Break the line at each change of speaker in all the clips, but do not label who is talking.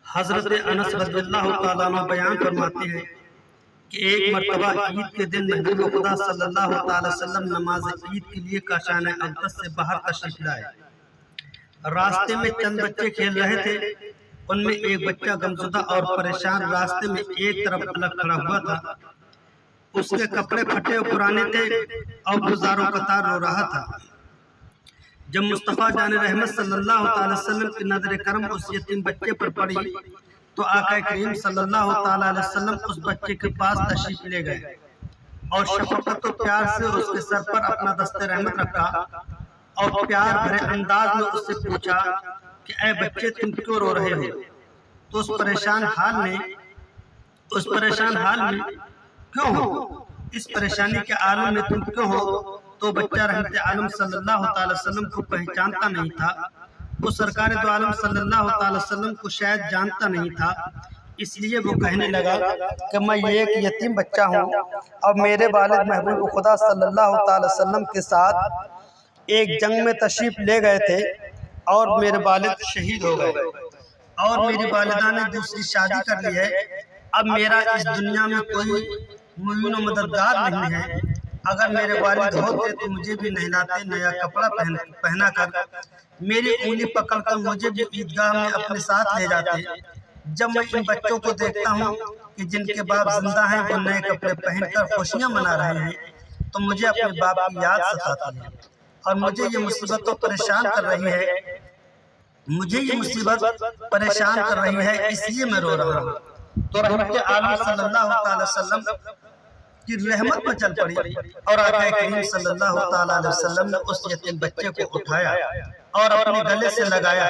हजरत अनस रज़ियल्लाहु ताला अन्हु बयान फरमाते हैं कि एक मर्तबा ईद के दिन महबूब खुदा सल्लल्लाहु ताला अलैहि वसल्लम नमाज ईद के लिए काशाने अक़दस से बाहर तशरीफ लाए। रास्ते में चंद बच्चे खेल रहे थे। उनमें एक बच्चा गमज़ुदा और परेशान रास्ते में एक तरफ अलग खड़ा हुआ था। उसके कपड़े फटे और पुराने थे और गुजारों कतार रो रहा था। जब मुस्तफ़ा जान रहमत सल्लल्लाहु अलैहि वसल्लम की नजर करम उस यतीम बच्चे पर पड़ी तो आका करीम सल्लल्लाहु अलैहि वसल्लम उस बच्चे के पास तशरीफ ले गए और शफकत और प्यार से उसके सर पर अपना दस्ते रहमत रखा और प्यार भरे अंदाज में उससे पूछा कि ऐ बच्चे, तुम क्यों रो रहे हो? तो उस परेशान हाल में क्यों हो? इस परेशानी के आलम में तुम क्यों हो? तो बच्चा रहमत आलम सल्लल्लाहु अलैहि वसल्लम को पहचानता नहीं था। वो सरकार दो आलम सल्लल्लाहु अलैहि वसल्लम को शायद जानता नहीं था। इसलिए वो कहने लगा कि मैं ये एक यतीम बच्चा हूँ और मेरे वालिद महबूब खुदा सल्लल्लाहु अलैहि वसल्लम के साथ एक जंग में तशरीफ ले गए थे और मेरे वालिद शहीद हो गए और मेरी वालिदा ने दूसरी शादी कर ली है। अब मेरा इस दुनिया में कोई मुईन और मददगार नहीं है। अगर मेरे वालिद होते तो मुझे भी नहलाते, नया कपड़ा पहना कर मेरी उंगली पकड़ कर मुझे भी ईदगाह में अपने साथ ले जाते। जब मैं इन बच्चों को देखता हूँ कि जिनके बाप जिंदा हैं, वो नए कपड़े पहनकर खुशियाँ मना रहे हैं, तो मुझे अपने बाप की याद सताती है और मुझे ये मुसीबत तो परेशान कर रही है, इसलिए मैं रो रहा हूँ। तो रहमत आलम सल्लल्लाहु अलैहि वसल्लम की रहमत में चल पड़ी और आका करीम सल्लल्लाहु अलैहि वसल्लम ने उस यतीम बच्चे को उठाया और अपने गले से लगाया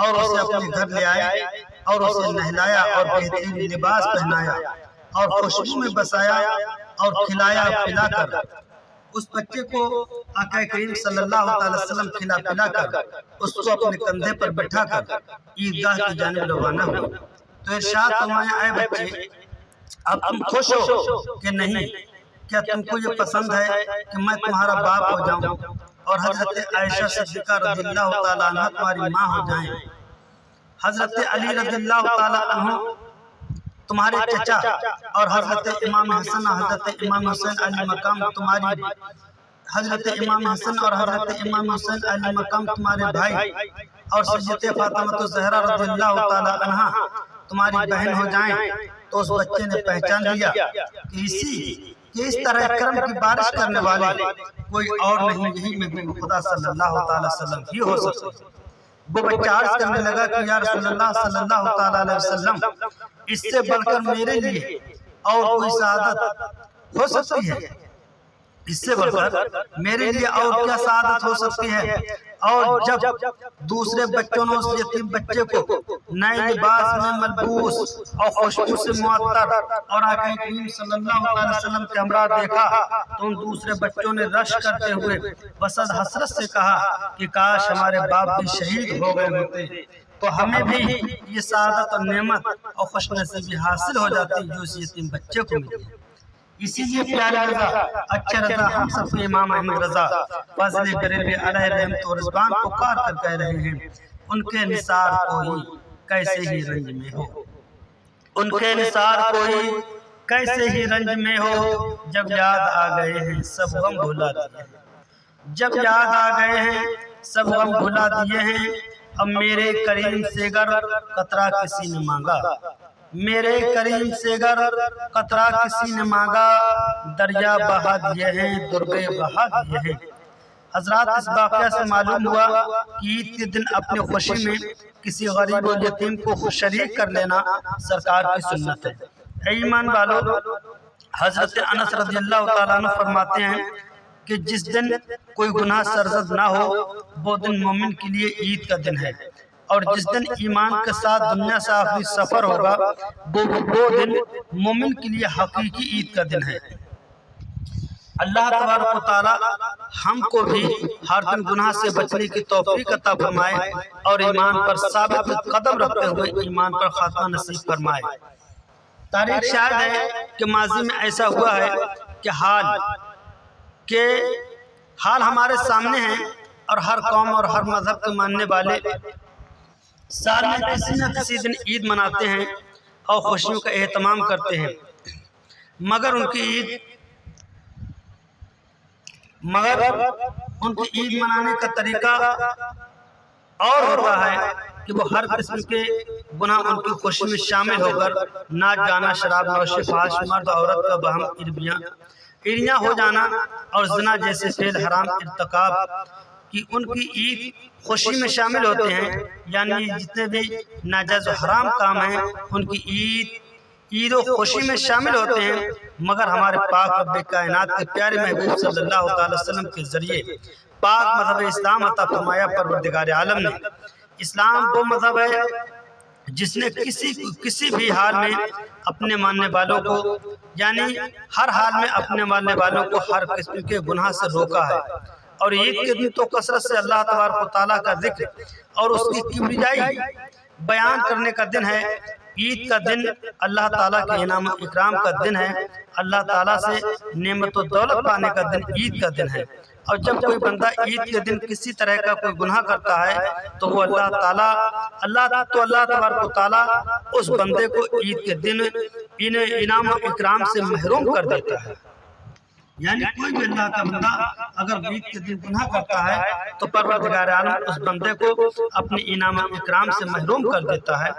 और उसे अपने घर ले आए और उसे नहलाया और बेहतरीन लिबास पहनाया और खुशबू में बसाया और खिलाया पिलाकर उस बच्चे को आका करीम सल्लल्लाहु अलैहि वसल्लम खिला पिलाकर उसको अपने कंधे पर बैठाकर ईदगाह की जानिब रवाना हुए। तो इरशाद फरमाया, ऐ बच्चे, अब तुम खुश हो कि नहीं? क्या तुमको ये पसंद है कि मैं तुम्हारा बाप हो जाऊं और हजरत आयशा सिद्दीक़ा रज़ियल्लाहु ताला अन्हा तुम्हारी माँ हो जाएं, हजरत अली रज़ियल्लाहु ताला अन्हु तुम्हारे चचा और हजरत इमाम हसन और हजरत इमाम हुसैन अली मकाम तुम्हारी भाई और सैयदे फातिमा ज़हरा रज़ियल्लाहु ताला अन्हा तुम्हारी बहन हो जाएं। तो उस बच्चे ने पहचान लिया कि इस तरह करम की बारिश करने वाले कोई और नहीं, यही महबूब खुदा सल्लल्लाहु अलैहि वसल्लम ही हो सकते। वो बच्चा अर्ज़ करने लगा कि या रसूलल्लाह सल्लल्लाहु अलैहि वसल्लम, इससे बढ़कर मेरे लिए और कोई सआदत हो सकती है? इससे बढ़कर मेरे लिए और क्या सआदत हो सकती है? और जब दूसरे बच्चों ने उस यतीम बच्चे को नए लिबास में मलबूस और खुशबू से मुअत्तर और आका करीम सल्लल्लाहु अलैहि वसल्लम के हमरा देखा तो उन दूसरे बच्चों ने रश करते हुए बसद हसरत से कहा कि काश हमारे बाप भी शहीद हो गए होते तो हमें भी ये सआदत और नेमत और खुशनसीबी हासिल हो जाती जो इस यतीम बच्चे को मिली। इसीलिए प्यारे रज़ा, अच्छे रज़ा, हम सबके इमाम अहमद रज़ा फ़ाज़िल बरेलवी अलैहि रहमत व रिज़वान पुकार कर कह रहे हैं, उनके निसार कोई कैसे ही रंज में हो, उनके निसार कोई कैसे ही रंज में हो। जब याद आ गए हैं सब गम भुला दिए हैं, जब याद आ गए हैं सब गम भुला दिए हैं। अब मेरे करीम से गर कतरा किसी ने मांगा, मेरे करीम से गर कतरा किसी ने मांगा, दरिया बहा दिए हैं, दुर्गे बहा दिए हैं। हजरात, इस वाक़या से मालूम हुआ कि ईद के दिन अपनी खुशी में किसी गरीब और यतीम को शरीक कर लेना सरकार की सुन्नत है। ईमान वालों, हजरत अनस रज़ियल्लाहु ताला अन्हु फरमाते हैं कि जिस दिन कोई गुनाह सरजद ना हो वो दिन मोमिन के लिए ईद का दिन है और जिस दिन ईमान के साथ दुनिया से आखिरी सफर होगा वो दिन मोमिन के लिए हकीकी ईद का दिन है। अल्लाह तबारक व तआला हमको भी हर दिन गुनाह से बचने की तौफीक अता फरमाए और ईमान पर साबित कदम रखते हुए ईमान पर खात्मा नसीब फरमाए। तारीख शायद है कि माजी में ऐसा हुआ है कि हाल हमारे सामने है और हर कौम और हर मजहब के मानने वाले साल में किसी न किसी दिन ईद मनाते हैं और खुशियों का एहतमाम करते हैं, मगर उनकी ईद मनाने का तरीका और होता है कि वो हर किस्म के गुनाह उनकी खुशी में शामिल होकर नाच गाना, शराब नौशी, फाहिश, मर्द औरत का बहम, इरियां हो जाना और ज़िना जैसे फेल हराम इर्तिकाब कि उनकी ईद खुशी में शामिल होते हैं। यानी जितने भी नाजायज़ हराम काम हैं उनकी ईद और खुशी में शामिल होते हैं। मगर हमारे पाक रब्बे कायनात के प्यारे महबूब सल्लल्लाहु अलैहि वसल्लम के जरिए पाक मज़हब इस्लाम अता फरमाया परवरदिगार आलम ने। इस्लाम वो मज़हब है जिसने किसी भी हाल में अपने मानने वालों को, यानी हर हाल में अपने मानने वालों को हर किस्म के गुनाह से रोका है। और ईद के दिन तो कसरत से अल्लाह तबारक व तआला का जिक्र और उसकी किबरियाई बयान करने का दिन है। ईद का दिन अल्लाह ताला के इनाम इकराम का दिन है। अल्लाह ताला से नेमत और दौलत पाने का दिन ईद का दिन है। और जब कोई बंदा ईद के दिन किसी तरह का कोई गुनाह करता है तो वो अल्लाह तबारक व तआला उस बंदे को ईद के दिन इनाम और इकराम से महरूम कर देता है। यानी कोई भी अल्लाह का बंदा अगर ईद के दिन गुनाह करता है तो परवरदिगार आलम उस बंदे को अपने इनाम और इकराम से महरूम कर देता है।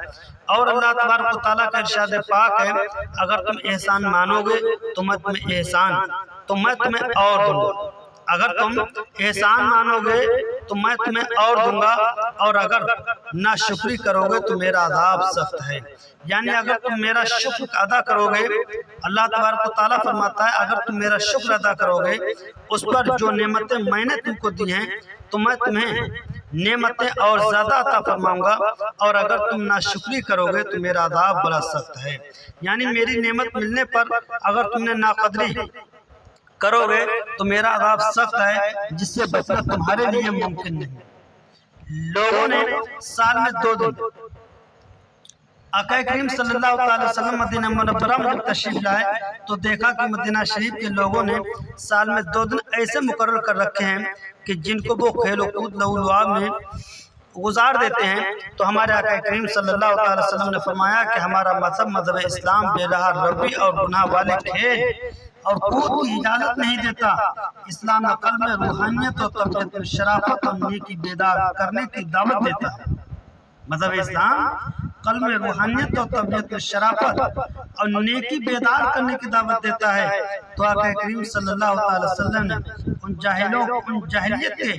और अल्लाह तबारक व तआला का इरशाद पाक है, अगर तुम एहसान मानोगे तो मैं तुम्हें एहसान तो मैं तुम्हें और दूंगा, अगर तुम एहसान मानोगे तो मैं तुम्हें और दूंगा, और अगर नाशुक्री करोगे तो मेरा अज़ाब सख्त है। यानी अगर तुम मेरा शुक्र अदा करोगे, अल्लाह तबारक व तआला फरमाता है अगर तुम मेरा शुक्र अदा करोगे उस पर जो नेमतें मैंने तुमको दी हैं तो मैं तुम्हें नेमतें और ज़्यादा अता फरमाऊंगा, और अगर तुम नाशुक्री करोगे तो मेरा अज़ाब बड़ा सख्त है। यानी मेरी नेमत मिलने पर अगर तुमने नाकदरी करोगे तो मेरा अज़ाब सख्त है, जिससे बचना तुम्हारे लिए मुमकिन नहीं। लोगों ने साल में 2 दिन आका करीम सल्लल्लाहु अलैहि वसल्लम मदीना मुनव्वरा में तशरीफ लाए तो देखा कि मदीना शरीफ के लोगों ने साल में 2 दिन ऐसे मुकर्रर कर रखे हैं कि जिनको वो खेल कूद लहू में गुजार देते हैं। तो हमारे आका करीम सल्लल्लाहु अलैहि वसल्लम ने फरमाया कि हमारा मज़हब इस्लाम बेरहा रवि और गुनाह वाले खेल और कूद की इजाजत नहीं देता। इस्लाम अकल में रूहानियत और तबीयत में शराफत और नेकी बेदार करने की दावत देता है। मज़हब इस्लाम कल में रूहानियत और तबीयत में शराफत और नेकी बेदार करने की दावत देता है। तो आका करीम सल्लल्लाहु अलैहि वसल्लम ने उन जाहिलियत के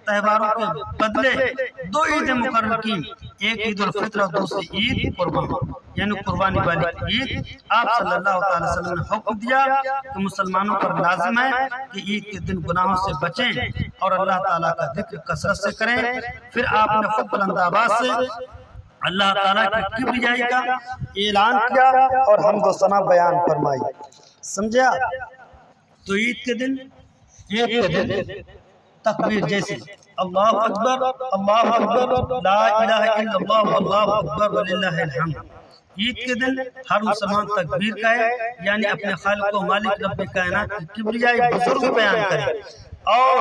त्योहारों के बदले 2 ईदें मुकर्रर की, एक ईद उल फित्र और दूसरी ईद कुर्बान यानी कुर्बानी वाली ईद। आप सल्लल्लाहु अलैहि वसल्लम ने हुक्म दिया कि मुसलमानों पर लाजिम है कि ईद के दिन गुनाहों से बचें और अल्लाह ताला का जिक्र कसरत से करें। फिर आपने खुद बुलंद आवाज से अल्लाह ताला की किबरियाई का ऐलान किया और हमद व सना बयान फरमाई। समझा? तो ईद के दिन तकबीर जैसे अल्लाहु अकबर ला इलाहा इल्लल्लाह वल्लाहु अकबर वलिल्लाहिल हम्द। ईद के दिन हर मुसलमान तकबीर कहे, यानी अपने खालिक व मालिक रब्बे कायनात की किबरियाई बुजुर्ग बयान करे और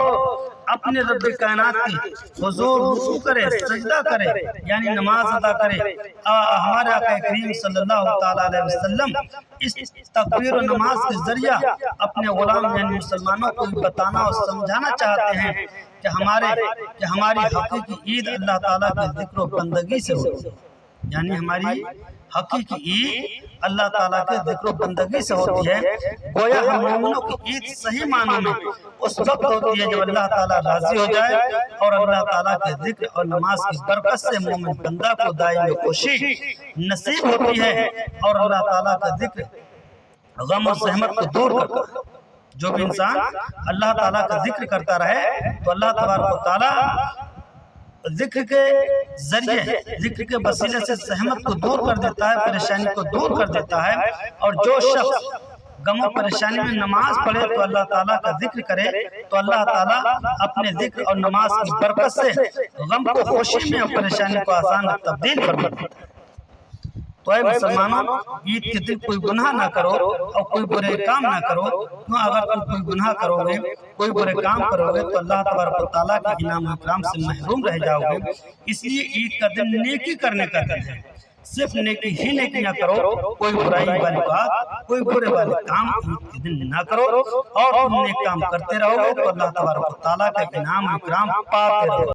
अपने रब्बे कायनात की हुजूर रुकू करे, सजदा करे, यानी नमाज अदा करे। हमारे आका करीम सल्लल्लाहु ताला अलैहि वसल्लम इस तकबीर और नमाज के जरिया अपने गुलाम यानी मुसलमानों को बताना और समझाना चाहते हैं कि हमारी हकीकी ईद अल्लाह ताला के जिक्र और बंदगी से होती है। यानी हमारी हकीकी ईद अल्लाह ताला के जिक्र बंदगी से होती है। गोया हम मोमिनों की ईद सही मानों में उस वक्त होती है जब अल्लाह ताला राजी हो जाए और अल्लाह ताला के जिक्र और नमाज की बरकत से मोमिन बंदा को दायमी खुशी नसीब होती है और अल्लाह ताला का जिक्र गम और सहमत को दूर करता है। जो भी इंसान अल्लाह ताला का जिक्र करता रहे तो अल्लाह तबारक व तआला जिक्र के जरिए, जिक्र के वसीले से सहमत को दूर कर देता है, परेशानी को दूर कर देता है। और जो शख्स गम और परेशानी में नमाज पढ़े तो अल्लाह ताला का जिक्र करे तो अल्लाह ताला अपने जिक्र और नमाज की बरकत से गम को खुशी में और परेशानी को आसान तब्दील कर देता है। तो ऐ मुसलमानों, ईद के दिन कोई गुनाह ना करो और कोई बुरे काम ना करो। क्यों? अगर तुम कोई गुनाह करोगे, कोई बुरे काम करोगे तो अल्लाह तबारक व तआला के इनाम इकराम से महरूम रह जाओगे। इसलिए ईद का दिन नेकी करने का दिन है, सिर्फ नेकी ही नेकियां करो, कोई बुराई वाली बात, कोई बुरे वाले काम ईद के दिन ना करो। और तुम नेक काम करते रहोगे तो अल्लाह तबारक व तआला का इनाम इकराम पाते रहोगे।